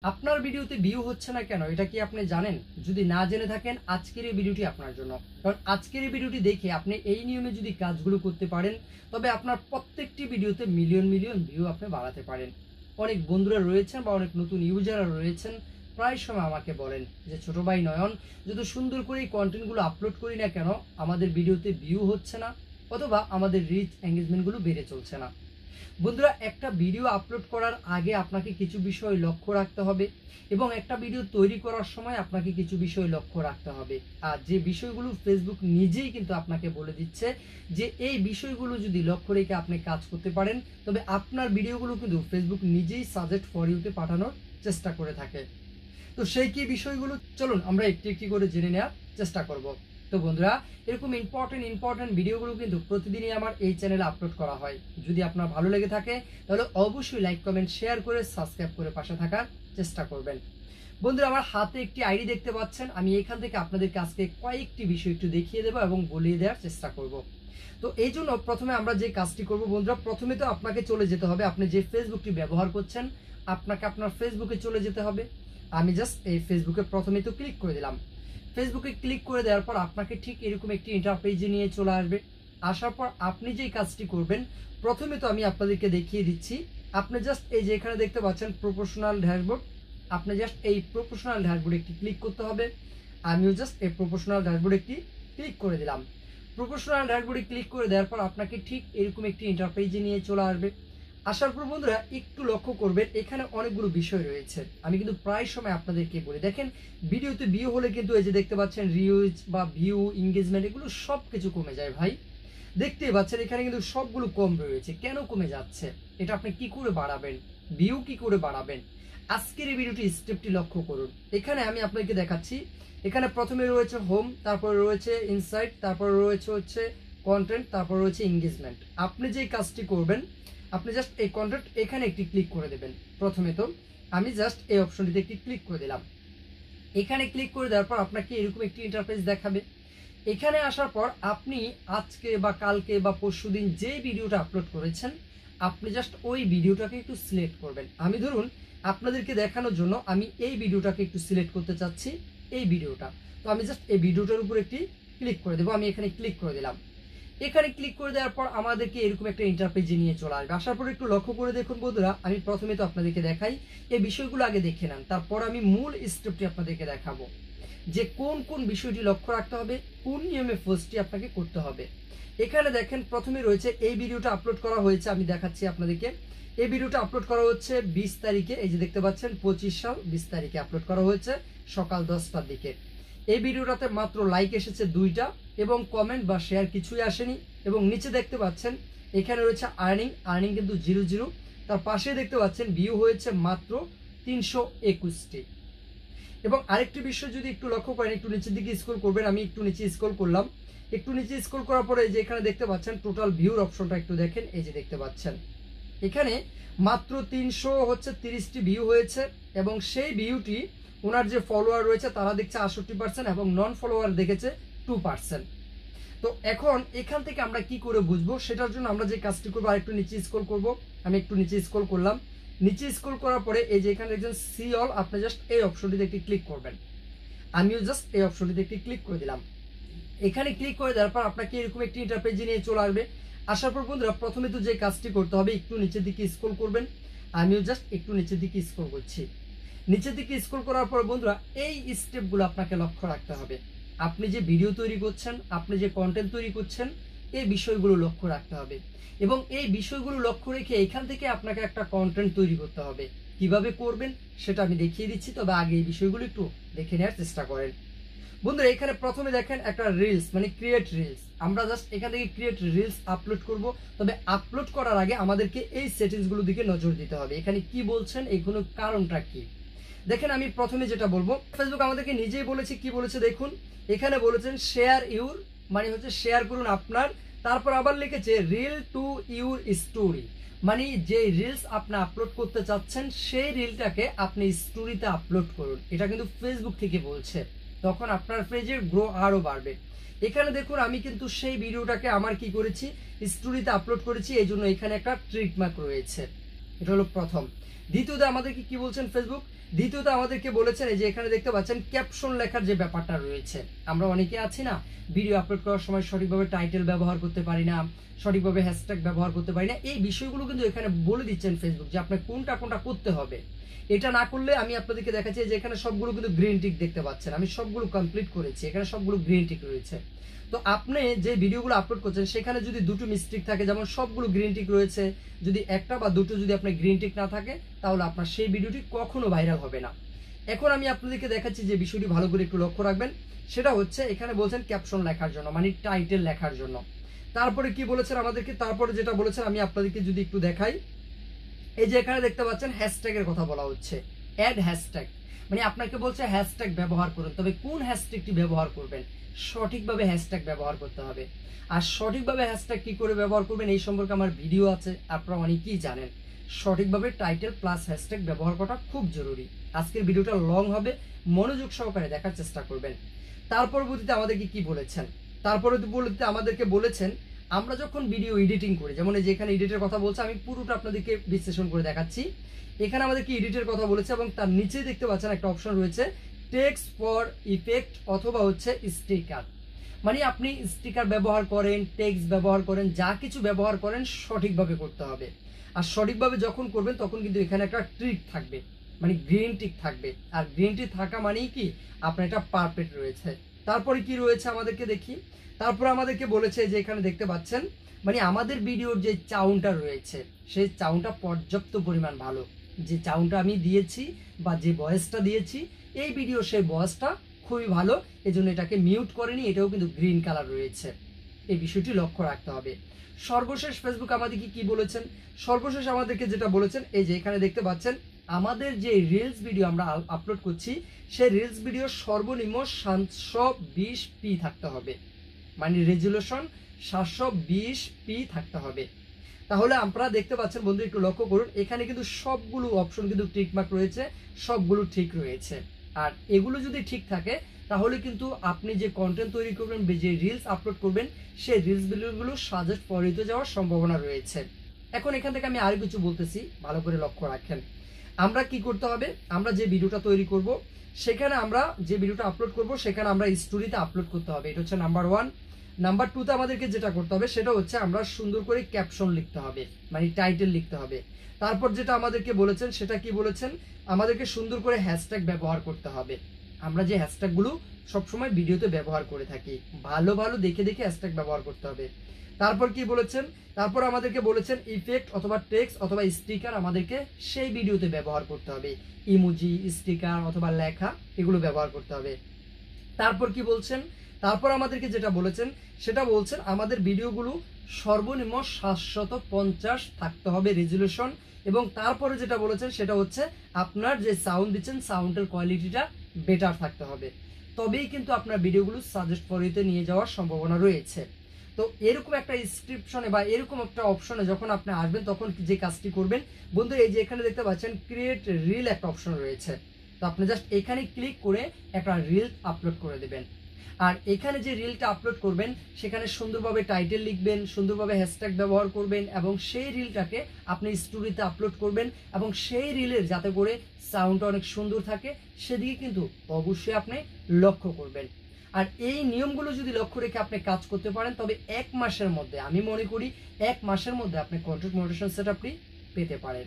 আপনার ভিডিওতে ভিউ হচ্ছে না কেন এটা কি আপনি জানেন? যদি না জেনে থাকেন আজকের এই ভিডিওটি আপনার জন্য। কারণ আজকের এই ভিডিওটি দেখে আপনি এই নিয়মে যদি কাজগুলো করতে পারেন তবে আপনার প্রত্যেকটি ভিডিওতে মিলিয়ন মিলিয়ন ভিউ আপনি বাড়াতে পারেন। অনেক বন্ধুরা রয়েছেন বা অনেক নতুন ইউজাররা রয়েছেন, প্রায় সময় আমাকে বলেন যে ছোট ভাই নয়ন, যত সুন্দর করে এই কন্টেন্টগুলো আপলোড করি না কেন আমাদের ভিডিওতে ভিউ হচ্ছে না অথবা আমাদের রিচ এঙ্গেজমেন্টগুলো বেড়ে চলছে না। বন্ধুরা, একটা ভিডিও আপলোড করার আগে আপনাকে কিছু বিষয় লক্ষ্য রাখতে হবে এবং একটা ভিডিও তৈরি করার সময় আপনাকে কিছু বিষয় লক্ষ্য রাখতে হবে। আর যে বিষয়গুলো ফেসবুক নিজেই কিন্তু আপনাকে বলে দিচ্ছে যে এই বিষয়গুলো যদি লক্ষ্য রেখে আপনি কাজ করতে পারেন তবে আপনার ভিডিওগুলো কিন্তু ফেসবুক নিজেই সাজেস্ট ফর ইউতে পাঠানোর চেষ্টা করে থাকে। তো সেই কি বিষয়গুলো চলুন আমরা একটি একটি করে জেনে নেওয়ার চেষ্টা করব। তো বন্ধুরা, এরকম ইম্পর্টেন্ট ভিডিওগুলো কিন্তু প্রতিদিনই আমার এই চ্যানেলে আপলোড করা হয়। যদি আপনার ভালো লেগে থাকে তাহলে অবশ্যই লাইক কমেন্ট শেয়ার করে সাবস্ক্রাইব করে পাশে থাকার চেষ্টা করবেন। বন্ধুরা, আমার হাতে একটি আইডি দেখতে পাচ্ছেন, আমি এখান থেকে আপনাদের কাছে কয়েকটি বিষয় একটু দেখিয়ে দেবো এবং বলিয়ে দেওয়ার চেষ্টা করব। তো এই জন্য প্রথমে আমরা যে কাজটি করব বন্ধুরা, প্রথমে তো আপনাকে চলে যেতে হবে, আপনি যে ফেসবুকটি ব্যবহার করছেন আপনাকে আপনার ফেসবুকে চলে যেতে হবে। আমি জাস্ট এই ফেসবুকে প্রথমে তো ক্লিক করে দিলাম। ফেসবুকে ক্লিক করে দেওয়ার পর আপনাকে ঠিক এরকম একটি ইন্টারপেজে নিয়ে চলে আসবে। আসার পর আপনি যেই কাজটি করবেন, প্রথমে তো আমি আপনাদেরকে দেখিয়ে দিচ্ছি। আপনি জাস্ট এই যে এখানে দেখতে পাচ্ছেন প্রপোর্শনাল ড্যাশবোর্ড, আপনি জাস্ট এই প্রপোর্শনাল ড্যাশবোর্ডে একটি ক্লিক করতে হবে। আমিও জাস্ট এই প্রপোর্শনাল ড্যাশবোর্ডে একটি ক্লিক করে দিলাম। প্রপোর্শনাল ড্যাশবোর্ডে ক্লিক করে দেওয়ার পর আপনাকে ঠিক এরকম একটি ইন্টারপেজে নিয়ে চলে আসবে। আসার পর বন্ধুরা একটু লক্ষ্য করবেন, এখানে অনেকগুলো বিষয় রয়েছে। আমি কিন্তু প্রায় সময় আপনাদেরকে বলি, দেখেন ভিডিওতে ভিউ হলে কিন্তু এই যে দেখতে পাচ্ছেন রিউজ বা ভিউ এঙ্গেজমেন্ট এগুলো সব কিছু কমে যায় ভাই। দেখতেই পাচ্ছেন এখানে কিন্তু সবগুলো কম রয়েছে। কেন কমে যাচ্ছে? এটা আপনি কি করে বাড়াবেন? ভিউ কি করে বাড়াবেন? আজকের এই ভিডিওটি স্টেপটি লক্ষ্য করুন। এখানে আমি আপনাকে দেখাচ্ছি, এখানে প্রথমে রয়েছে হোম, তারপরে রয়েছে ইনসাইট, তারপরে রয়েছে হচ্ছে কন্টেন্ট, তারপর রয়েছে এঙ্গেজমেন্ট। আপনি যে কাজটি করবেন, আপনি জাস্ট এই কন্টেন্ট এখানে একটি ক্লিক করে দেবেন। প্রথমে তো আমি জাস্ট এই অপশনটিতে একটি ক্লিক করে দিলাম। এখানে ক্লিক করে দেওয়ার পর আপনাকে এরকম একটি ইন্টারফেস দেখাবে। এখানে আসার পর আপনি আজকে বা কালকে বা পরশুদিন যে ভিডিওটা আপলোড করেছেন আপনি জাস্ট ওই ভিডিওটাকে একটু সিলেক্ট করবেন। আমি ধরুন আপনাদেরকে দেখানোর জন্য আমি এই ভিডিওটাকে একটু সিলেক্ট করতে চাচ্ছি, এই ভিডিওটা। তো আমি জাস্ট এই ভিডিওটার উপর একটি ক্লিক করে দেবো। আমি এখানে ক্লিক করে দিলাম। এখানে ক্লিক করে দেওয়ার পর আমাদেরকে এরকম একটা ইন্টারপেজে নিয়ে চলে আসবে। আসার পর একটু লক্ষ্য করে দেখুন বন্ধুরা, আমি প্রথমে তো আপনাদেরকে দেখাই, এই বিষয়গুলো আগে দেখে নেন, তারপর আমি মূল স্টেপটি আপনাদেরকে দেখাবো যে কোন কোন বিষয়টি লক্ষ্য রাখতে হবে, কোন নিয়মে পোস্টটি আপনাকে করতে হবে। এখানে দেখেন প্রথমে রয়েছে এই ভিডিওটা আপলোড করা হয়েছে, আমি দেখাচ্ছি আপনাদেরকে। এই ভিডিওটা আপলোড করা হচ্ছে 20 তারিখে, এই যে দেখতে পাচ্ছেন 25 সাল 20 তারিখে আপলোড করা হয়েছে সকাল 10টার দিকে। এই ভিডিওটাতে মাত্র লাইক এসেছে 2টা এবং কমেন্ট বা শেয়ার কিছুই আসেনি। এবং নিচে দেখতে পাচ্ছেন এখানে রয়েছে আর্নিং কিন্তু 00। তার পাশে দেখতে পাচ্ছেন ভিউ হয়েছে মাত্র 321টি। এবং আরেকটি বিষয় যদি একটু লক্ষ্য করেন, একটু নিচের দিকে স্ক্রল করবেন, আমি একটু নিচে স্ক্রল করলাম। একটু নিচে স্ক্রল করার পরে যে এখানে দেখতে পাচ্ছেন টোটাল ভিউর অপশনটা একটু দেখেন, এই যে দেখতে পাচ্ছেন এখানে মাত্র 330টি ভিউ হয়েছে এবং সেই ভিউটি ওনার যে ফলোয়ার রয়েছে তারা দেখছে 68% এবং নন ফলোয়ার দেখেছে 2%। তো এখন এখান থেকে আমরা কি করে বুঝবো, সেটার জন্য আমরা যে কাজটি করবো আর একটু নিচে স্ক্রল করব। আমি একটু নিচে স্ক্রল করলাম। নিচে স্ক্রল করার পরে এই যে এখানে দেখছেন সি অল, আপনি জাস্ট এই অপশনটিতে একটি ক্লিক করবেন। আমিও জাস্ট এই অপশনটিতে একটি ক্লিক করে দিলাম। এখানে ক্লিক করে দেওয়ার পর আপনাকে এরকম একটি ইন্টারপেজে নিয়ে চলে আসবে। আসার পর বন্ধুরা প্রথমে তো যে কাজটি করতে হবে, একটু নিচের দিকে স্ক্রল করবেন। আমিও জাস্ট একটু নিচের দিকে স্ক্রল করছি। নিচের দিকে স্ক্রল করার পর বন্ধুরা এই স্টেপগুলো আপনাকে লক্ষ্য রাখতে হবে। আপনি যে ভিডিও তৈরি করছেন, আপনি যে কন্টেন্ট তৈরি করছেন, এই বিষয়গুলো লক্ষ্য রাখতে হবে এবং এই বিষয়গুলো লক্ষ্য রেখে এখান থেকে আপনাকে একটা কন্টেন্ট তৈরি করতে হবে। কিভাবে করবেন সেটা আমি দেখিয়ে দিচ্ছি, তবে আগে এই বিষয়গুলো একটু দেখে নেওয়ার চেষ্টা করেন। বন্ধুরা এখানে প্রথমে দেখেন একটা রিলস মানে ক্রিয়েট রিলস, আমরা জাস্ট এখান থেকে ক্রিয়েট রিলস আপলোড করব। তবে আপলোড করার আগে আমাদেরকে এই সেটিংসগুলো দিকে নজর দিতে হবে। এখানে কি বলছেন, এইগুলো কারণটা কি দেখেন। আমি প্রথমে যেটা বলবো, ফেসবুক আমাদেরকে নিজেই বলেছে, কি বলেছে দেখুন। এখানে বলেছেন শেয়ার ইউর, মানে হচ্ছে শেয়ার করুন আপনার। তারপর আবার লিখেছে রিল টু ইউর স্টোরি, মানে যে রিলস আপনি আপলোড করতে চাচ্ছেন সেই রিলটাকে আপনি স্টোরিতে আপলোড করুন। এটা কিন্তু ফেসবুক থেকে বলছে, তখন আপনার পেজের গ্রো আরো বাড়বে। এখানে দেখুন আমি কিন্তু সেই ভিডিওটাকে আমার কি করেছি, স্টোরিতে আপলোড করেছি, এই জন্য এখানে একটা ট্রিক মার্ক রয়েছে। এটা হলো প্রথম। দ্বিতীয়ত আমাদেরকে কি বলছেন ফেসবুক, দ্বিতীয়ত আমাদেরকে বলেছেন এই যে এখানে দেখতে পাচ্ছেন ক্যাপশন লেখার যে ব্যাপারটা রয়েছে, আমরা অনেকে আছি না ভিডিও আপলোড করার সময় সঠিকভাবে টাইটেল ব্যবহার করতে পারি না, সঠিকভাবে হ্যাশট্যাগ ব্যবহার করতে পারি না। এই বিষয়গুলো কিন্তু এখানে বলে দিচ্ছেন ফেসবুক যে আপনার কোনটা কোনটা করতে হবে। এটা না করলে আমি আপনাদেরকে দেখাচ্ছি যে এখানে সবগুলো কিন্তু গ্রিন টিক দেখতে পাচ্ছেন, আমি সবগুলো কমপ্লিট করেছি, এখানে সবগুলো গ্রিন টিক রয়েছে। তো আপনি যে ভিডিওগুলো আপলোড করছেন সেখানে যদি দুটো মিস্টেক থাকে, যেমন সবগুলো গ্রিন টিক রয়েছে, যদি একটা বা দুটো যদি আপনার গ্রিন টিক না থাকে তাহলে আপনার সেই ভিডিওটি কখনো ভাইরাল হবে না। এখন আমি আপনাদেরকে দেখাচ্ছি যে বিষয়টি ভালো করে একটু লক্ষ্য রাখবেন, সেটা হচ্ছে এখানে বলছেন ক্যাপশন লেখার জন্য, মানে টাইটেল লেখার জন্য। তারপরে কি বলেছেন আমাদেরকে, তারপরে যেটা বলেছেন আমি আপনাদেরকে যদি একটু দেখাই, এই যে এখানে দেখতে পাচ্ছেন হ্যাশট্যাগের কথা বলা হচ্ছে, অ্যাড হ্যাশট্যাগ, মানে আপনাকে বলছে হ্যাশট্যাগ ব্যবহার করুন। তবে কোন হ্যাশট্যাগটি ব্যবহার করবেন, সঠিকভাবে হ্যাশট্যাগ ব্যবহার করতে হবে। আর সঠিকভাবে হ্যাশট্যাগ কি করে ব্যবহার করবেন এই সম্পর্কে আমার ভিডিও আছে, আপনারা অনেকেই জানেন। সঠিকভাবে টাইটেল প্লাস হ্যাশট্যাগ ব্যবহার করা খুব জরুরি। আজকের ভিডিওটা লং হবে, মনোযোগ সহকারে দেখার চেষ্টা করবেন। তার পরবর্তীতে আমাদেরকে কি বলেছেন, তারপরে আমাদেরকে বলেছেন আমরা যখন ভিডিও এডিটিং করি, যেমন এই যে এখানে এডিটের কথা বলছে, আমি পুরোটা আপনাদেরকে বিশ্লেষণ করে দেখাচ্ছি। এখানে আমাদেরকে এডিটের কথা বলেছে এবং তার নিচেই দেখতে পাচ্ছেন একটা অপশন রয়েছে টেক্সট ফর ইফেক্ট অথবা হচ্ছে স্টিকার। মানে আপনি স্টিকার ব্যবহার করেন, টেক্সট ব্যবহার করেন, যা কিছু ব্যবহার করেন সঠিকভাবে করতে হবে। আর সঠিকভাবে যখন করবেন তখন কিন্তু এখানে একটা ট্রিক থাকবে, মানে গ্রিন টিক থাকবে। আর গ্রিন টিক থাকা মানেই কি আপনার এটা পারফেক্ট রয়েছে। তারপরে কি রয়েছে আমাদেরকে দেখি, তারপরে আমাদেরকে বলেছে যে এখানে দেখতে পাচ্ছেন মানে আমাদের ভিডিওর যে চাউনটা রয়েছে সেই চাউনটা পর্যাপ্ত পরিমাণ ভালো। যে চাউনটা আমি দিয়েছি বা যে ভয়েসটা দিয়েছি এই ভিডিও সেই ভয়েসটা খুবই ভালো, এজন্য এটাকে মিউট করেনি, এটাও কিন্তু গ্রিন কালার রয়েছে। এই বিষয়টি লক্ষ্য রাখতে হবে। সর্বশেষ ফেসবুক আমাদেরকে কি বলেছেন, সর্বশেষ আমাদেরকে যেটা বলেছেন এই যে এখানে দেখতে পাচ্ছেন আমাদের যে রিলস ভিডিও আমরা আপলোড করছি সেই রিলস ভিডিও সর্বনিম্ন 720p থাকতে হবে, মানে রেজুলেশন 720p থাকতে হবে। তাহলে আপনারা দেখতে পাচ্ছেন বন্ধু, একটু লক্ষ্য করুন এখানে কিন্তু সবগুলো অপশন কিন্তু টিকমার্ক রয়েছে, সবগুলো ঠিক রয়েছে। আর এগুলো যদি ঠিক থাকে তাহলে কিন্তু আপনি যে কন্টেন্ট তৈরি করবেন, যে রিলস আপলোড করবেন সেই রিলস ভিডিওগুলো সাজেস্ট পরিতে যাওয়ার সম্ভাবনা রয়েছে। এখন এখান থেকে আমি আর কিছু বলতেছি, ভালো করে লক্ষ্য রাখেন। আমরা কি করতে হবে, আমরা যে ভিডিওটা তৈরি করব সেখানে আমরা যে ভিডিওটা আপলোড করব সেখানে আমরা স্টোরিতে আপলোড করতে হবে, এটা হচ্ছে নাম্বার 1। নাম্বার 2তে আমাদেরকে যেটা করতে হবে সেটা হচ্ছে আমরা সুন্দর করে ক্যাপশন লিখতে হবে, মানে টাইটেল লিখতে হবে। তারপর যেটা আমাদেরকে বলেছেন সেটা কি বলেছেন, আমাদেরকে সুন্দর করে হ্যাশট্যাগ ব্যবহার করতে হবে। আমরা যে হ্যাশট্যাগুলো সবসময় ভিডিওতে ব্যবহার করে থাকি, ভালো ভালো দেখে দেখে হ্যাশট্যাগ ব্যবহার করতে হবে। তারপর কি বলেছেন, তারপর আমাদেরকে বলেছেন ইফেক্ট অথবা টেক্সট অথবা স্টিকার আমাদেরকে সেই ভিডিওতে ব্যবহার করতে হবে, ইমোজি, স্টিকার অথবা লেখা এগুলো ব্যবহার করতে হবে। তারপর কি বলছেন, তারপর আমাদেরকে যেটা বলেছেন সেটা বলছেন আমাদের ভিডিওগুলো সর্বনিম্ন 750 থাকতে হবে রেজুলেশন। এবং তারপরে যেটা বলেছেন সেটা হচ্ছে আপনার যে সাউন্ড দিচ্ছেন সাউন্ডের কোয়ালিটিটা বেটার থাকতে হবে, তবেই কিন্তু আপনার ভিডিওগুলো সাজেস্ট ফরিতে নিয়ে যাওয়ার সম্ভাবনা রয়েছে। তো এরকম একটা ডিসক্রিপশনে বা এরকম একটা অপশনে যখন আপনি আসবেন তখন যে কাজটি করবেন বন্ধু, এই যে এখানে দেখতে পাচ্ছেন ক্রিয়েট রিল একটা অপশন রয়েছে, তো আপনি জাস্ট এখানে ক্লিক করে একটা রিল আপলোড করে দেবেন। আর এখানে যে রিলটা আপলোড করবেন সেখানে সুন্দরভাবে টাইটেল লিখবেন, সুন্দরভাবে হ্যাশট্যাগ ব্যবহার করবেন এবং সেই রিলটাকে আপনি স্টোরিতে আপলোড করবেন এবং সেই রিলের যাতে করে সাউন্ডটা অনেক সুন্দর থাকে সেদিকে কিন্তু অবশ্যই আপনি লক্ষ্য করবেন। আর এই নিয়মগুলো যদি লক্ষ্য রেখে আপনি কাজ করতে পারেন তবে 1 মাসের মধ্যে, আমি মনে করি 1 মাসের মধ্যে আপনি কন্টেন্ট মনিটাইজেশন সেটআপটি পেতে পারেন।